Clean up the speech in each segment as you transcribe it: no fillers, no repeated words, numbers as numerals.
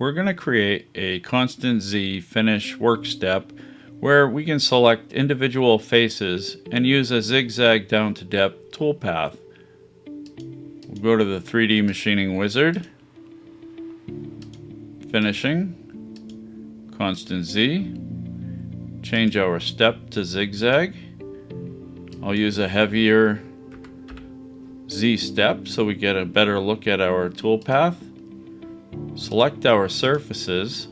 we're going to create a constant Z finish work step where we can select individual faces and use a zigzag down to depth toolpath. We'll go to the 3D machining wizard, finishing, constant Z, change our step to zigzag. I'll use a heavier Z step so we get a better look at our toolpath. Select our surfaces.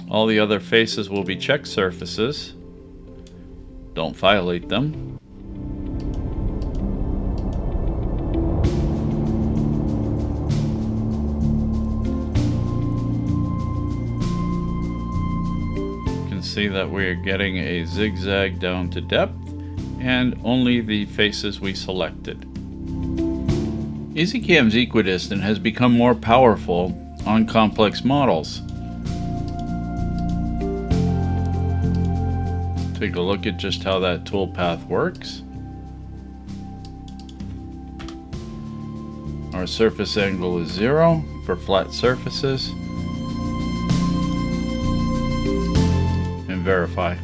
All the other faces will be check surfaces. Don't violate them. You can see that we're getting a zigzag down to depth and only the faces we selected. EZCAM's equidistant has become more powerful on complex models. Take a look at just how that toolpath works. Our surface angle is 0 for flat surfaces. And verify.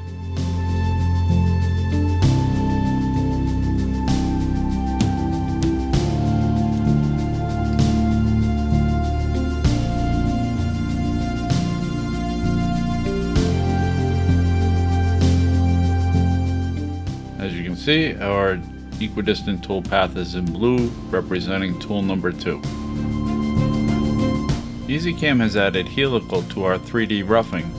As you can see, our equidistant toolpath is in blue, representing tool number 2. EZCAM has added helical to our 3D roughing.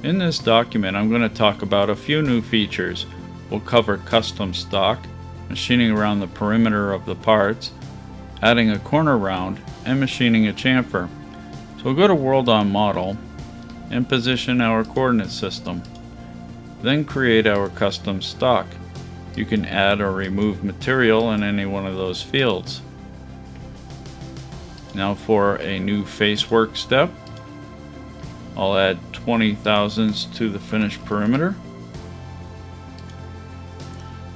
In this document, I'm going to talk about a few new features. We'll cover custom stock, machining around the perimeter of the parts, adding a corner round, and machining a chamfer. So we'll go to World on Model and position our coordinate system. Then create our custom stock. You can add or remove material in any one of those fields. Now for a new face work step, I'll add 20 thousandths to the finished perimeter.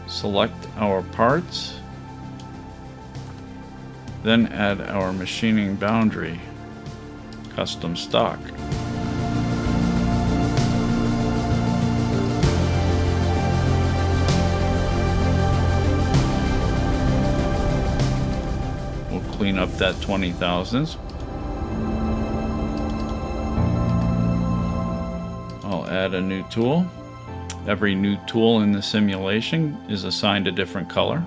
Select our parts. Then add our machining boundary, custom stock. We'll clean up that 20 thousandths. I'll add a new tool. Every new tool in the simulation is assigned a different color.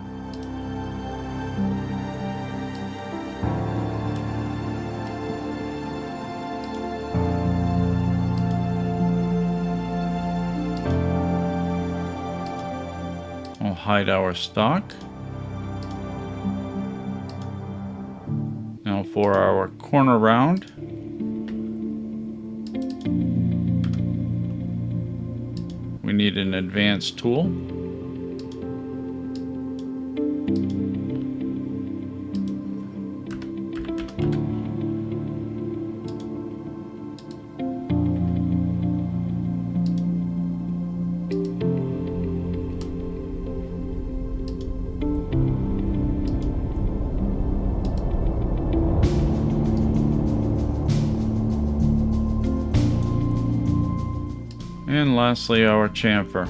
I'll hide our stock. Now for our corner round, we need an advanced tool. And lastly, our chamfer.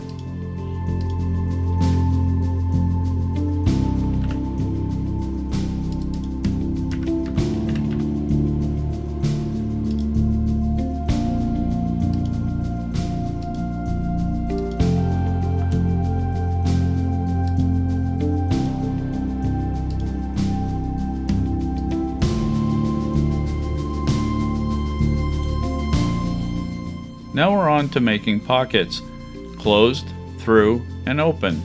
Now we're on to making pockets, closed, through, and open.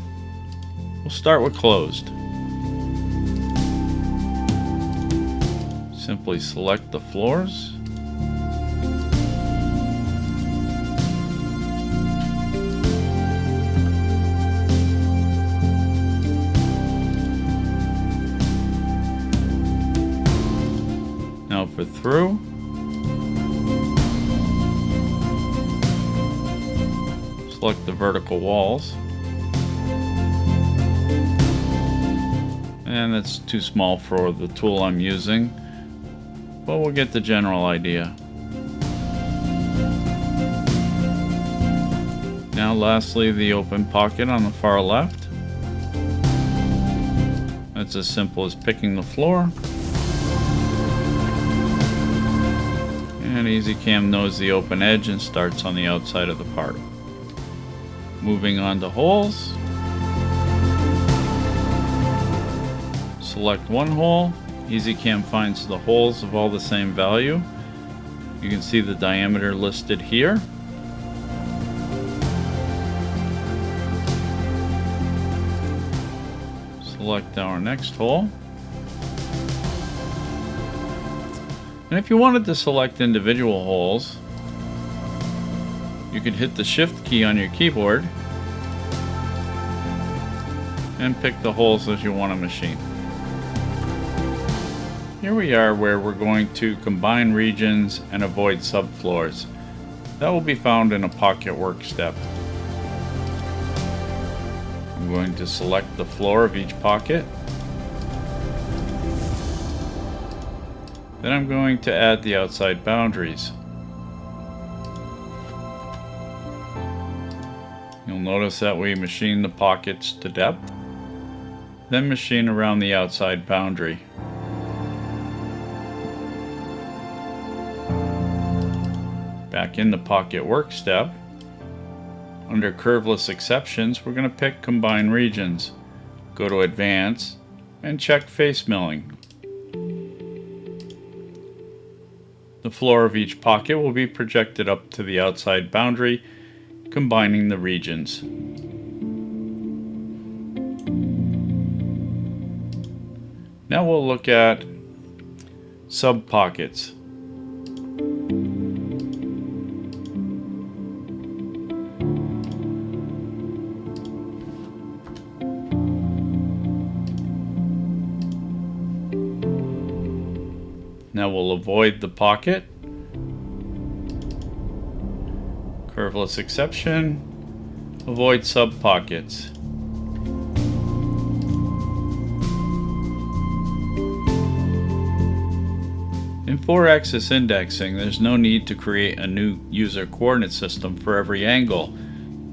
We'll start with closed. Simply select the floors, for through. Select the vertical walls. And that's too small for the tool I'm using, but we'll get the general idea. Now lastly, the open pocket on the far left. That's as simple as picking the floor. And EZCAM knows the open edge and starts on the outside of the part. Moving on to holes. Select one hole. EZCAM finds the holes of all the same value. You can see the diameter listed here. Select our next hole. And if you wanted to select individual holes, you could hit the Shift key on your keyboard and pick the holes as you want to machine. Here we are where we're going to combine regions and avoid subfloors. That will be found in a pocket work step. I'm going to select the floor of each pocket. Then I'm going to add the outside boundaries. You'll notice that we machine the pockets to depth, then machine around the outside boundary. Back in the pocket work step, under curveless exceptions, we're going to pick combine regions. Go to advance and check face milling. The floor of each pocket will be projected up to the outside boundary, combining the regions. Now we'll look at sub-pockets. Now we'll avoid the pocket. Curveless exception. Avoid sub-pockets. In 4-axis indexing, there's no need to create a new user coordinate system for every angle.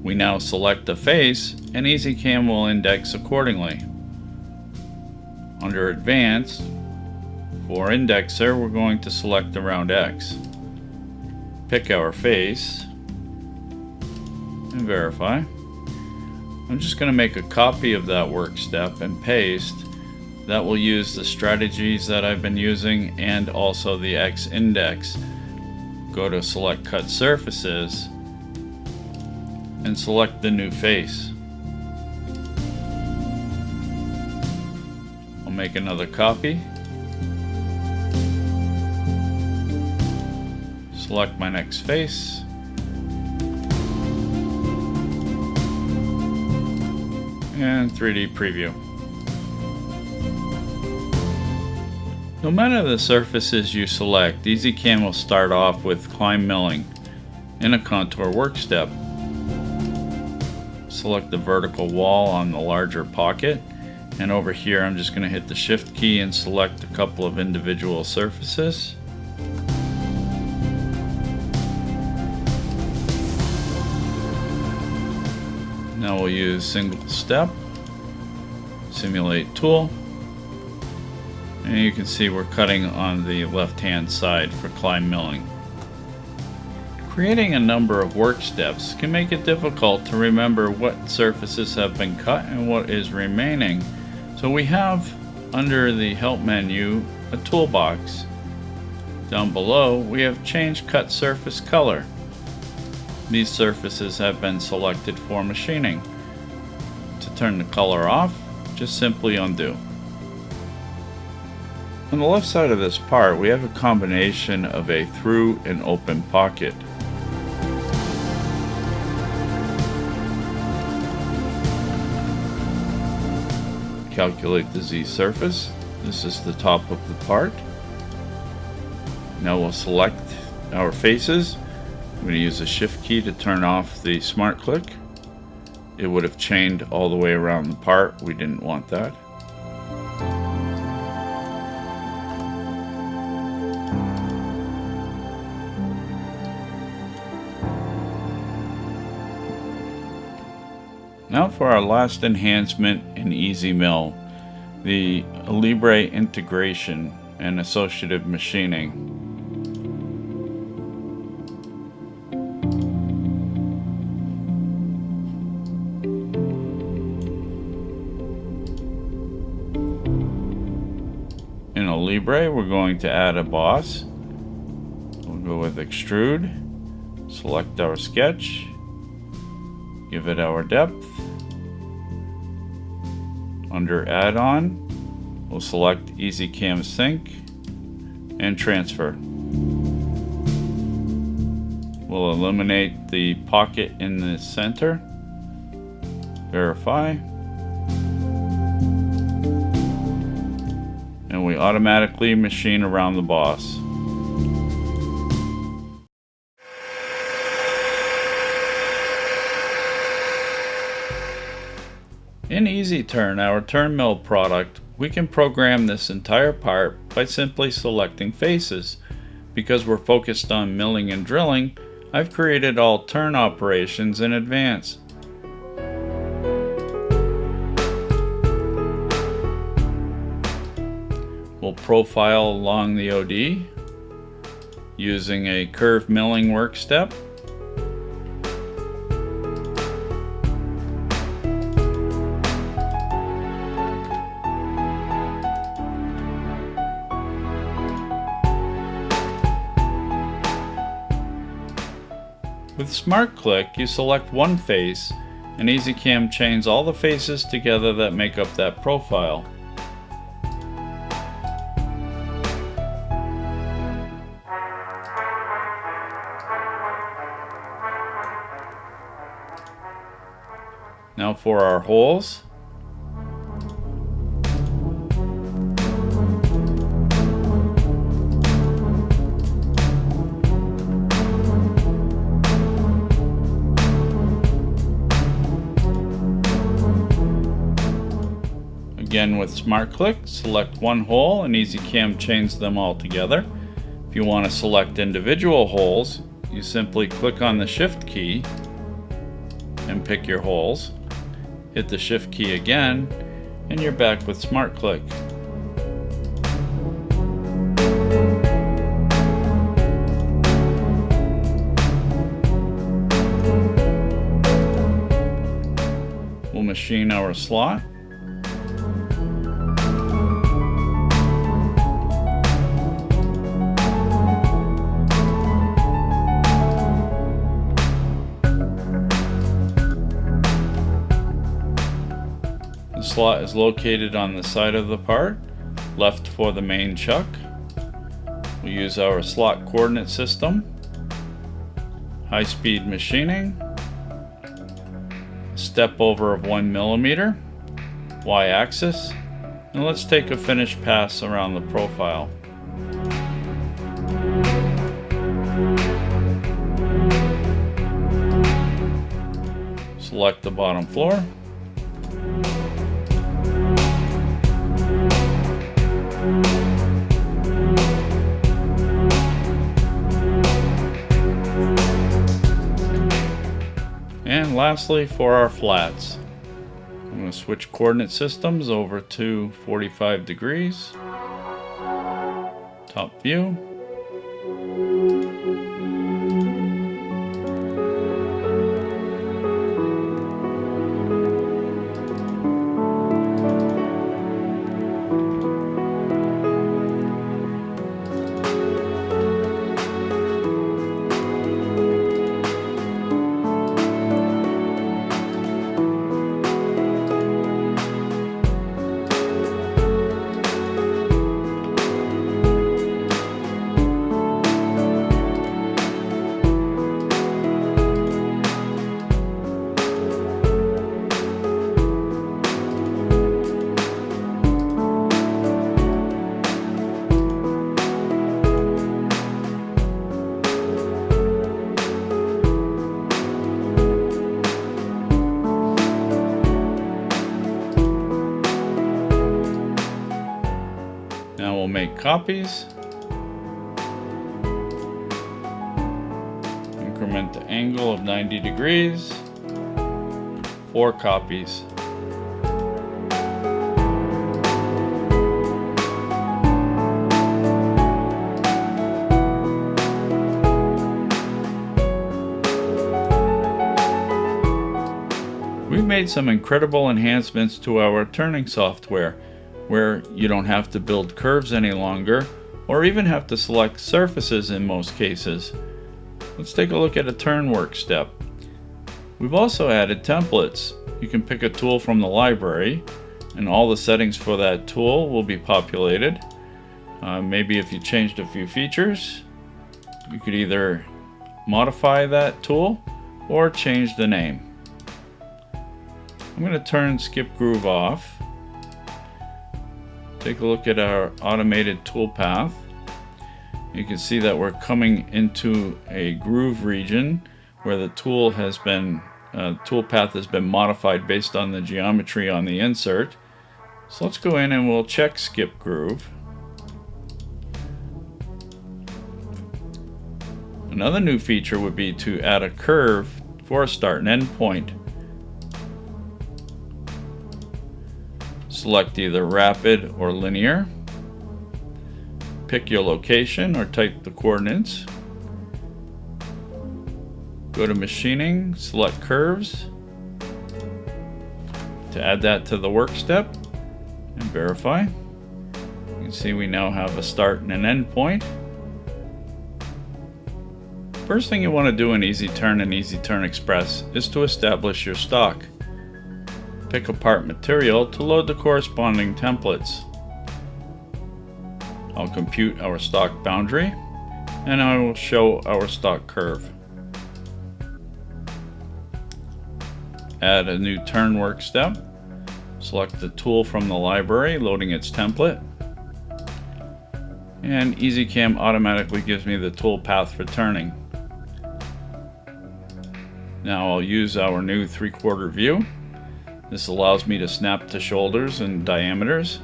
We now select the face, and EZCAM will index accordingly. Under Advanced, for Indexer, we're going to select around X. Pick our face, and verify. I'm just going to make a copy of that work step and paste. That will use the strategies that I've been using and also the X index. Go to Select Cut Surfaces and select the new face. I'll make another copy. Select my next face. And 3D preview. No matter the surfaces you select, EZCAM will start off with climb milling in a contour work step. Select the vertical wall on the larger pocket, and over here I'm just going to hit the Shift key and select a couple of individual surfaces. Now we'll use single step, simulate tool, and you can see we're cutting on the left hand side for climb milling. Creating a number of work steps can make it difficult to remember what surfaces have been cut and what is remaining. So we have under the help menu a toolbox. Down below we have change cut surface color. These surfaces have been selected for machining. To turn the color off, just simply undo. On the left side of this part, we have a combination of a through and open pocket. Calculate the Z surface. This is the top of the part. Now we'll select our faces. I'm going to use the shift key to turn off the smart click. It would have chained all the way around the part. We didn't want that. Now for our last enhancement in Easy Mill, the Libre integration and associative machining. In a Libre, we're going to add a boss. We'll go with extrude, select our sketch, give it our depth. Under add-on, we'll select EZCAM sync and transfer. We'll eliminate the pocket in the center. Verify. And we automatically machine around the boss. In EasyTurn, our turn mill product, we can program this entire part by simply selecting faces. Because we're focused on milling and drilling, I've created all turn operations in advance. We'll profile along the OD using a curve milling work step. With Smart Click, you select one face, and EZCAM chains all the faces together that make up that profile. Now for our holes. Again with Smart Click, select one hole and EZCAM chains them all together. If you want to select individual holes, you simply click on the Shift key and pick your holes. Hit the Shift key again and you're back with Smart Click. We'll machine our slot. The slot is located on the side of the part, left for the main chuck. We use our slot coordinate system, high-speed machining, step over of 1 millimeter, y-axis, and let's take a finished pass around the profile. Select the bottom floor. And lastly, for our flats, I'm going to switch coordinate systems over to 45 degrees, top view. copies. Increment the angle of 90 degrees. 4 copies. We've made some incredible enhancements to our turning software, where you don't have to build curves any longer, or even have to select surfaces in most cases. Let's take a look at a turn work step. We've also added templates. You can pick a tool from the library, and all the settings for that tool will be populated. Maybe if you changed a few features, you could either modify that tool or change the name. I'm going to turn Skip Groove off. Take a look at our automated toolpath. You can see that we're coming into a groove region where the toolpath has been modified based on the geometry on the insert. So let's go in and we'll check Skip Groove. Another new feature would be to add a curve for a start and end point. Select either rapid or linear. Pick your location or type the coordinates. Go to machining, select curves. To add that to the work step and verify. You can see we now have a start and an end point. First thing you want to do in EZTurn and EZTurn Express is to establish your stock. Pick a part material to load the corresponding templates. I'll compute our stock boundary, and I will show our stock curve. Add a new turn work step. Select the tool from the library, loading its template. And EZCAM automatically gives me the tool path for turning. Now I'll use our new 3/4 view. This allows me to snap to shoulders and diameters.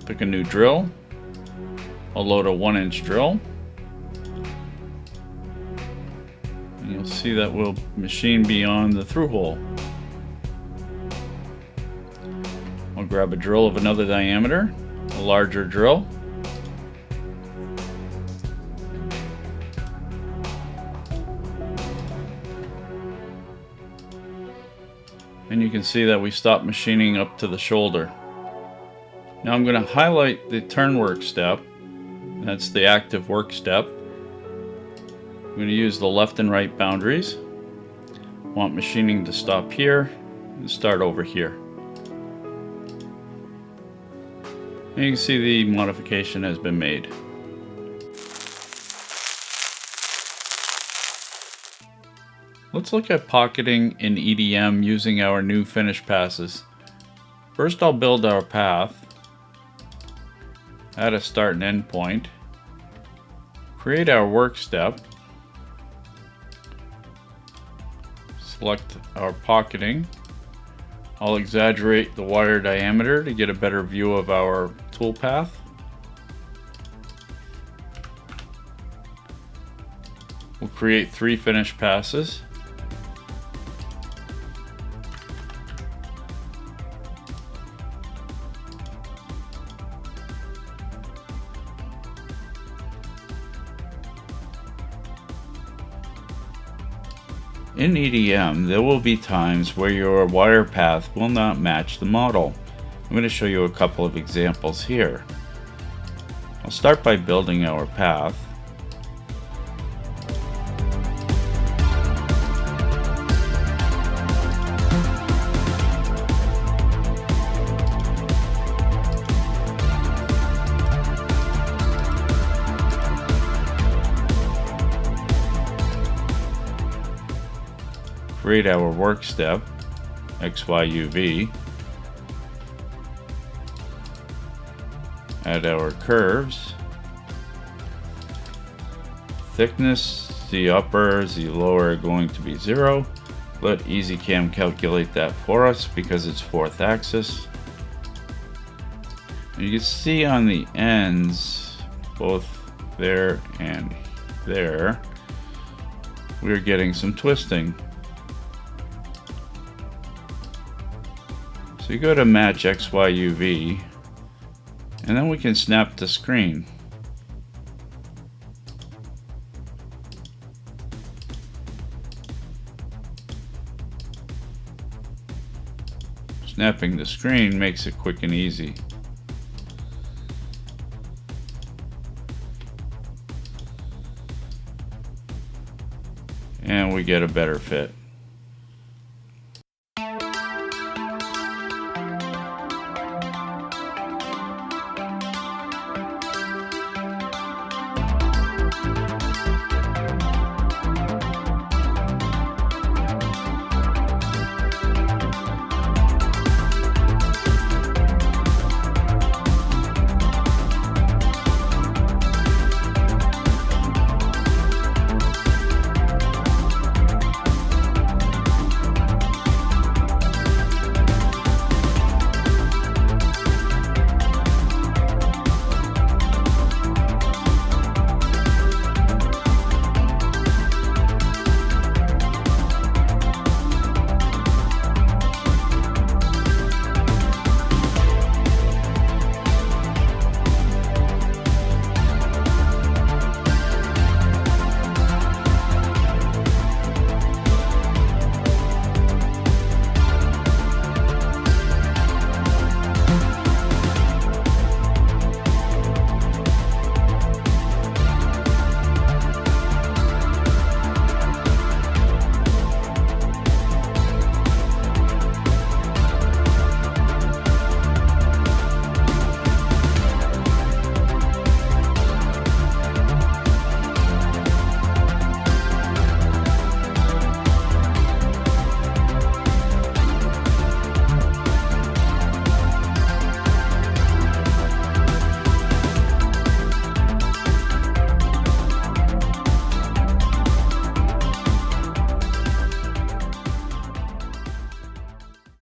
Pick a new drill. I'll load a 1-inch drill. And you'll see that we'll machine beyond the through hole. I'll grab a drill of another diameter, a larger drill. And you can see that we stopped machining up to the shoulder. Now I'm going to highlight the turn work step. That's the active work step. I'm going to use the left and right boundaries. Want machining to stop here and start over here. And you can see the modification has been made. Let's look at pocketing in EDM using our new finish passes. First I'll build our path, add a start and end point, create our work step, select our pocketing. I'll exaggerate the wire diameter to get a better view of our tool path. We'll create 3 finish passes. In EDM, there will be times where your wire path will not match the model. I'm going to show you a couple of examples here. I'll start by building our path. Create our work step, XYUV, add our curves, thickness, the upper, the lower are going to be 0. Let EZCAM calculate that for us because it's 4th axis. You can see on the ends, both there and there, we're getting some twisting. So you go to match XYUV, and then we can snap the screen. Snapping the screen makes it quick and easy. And we get a better fit.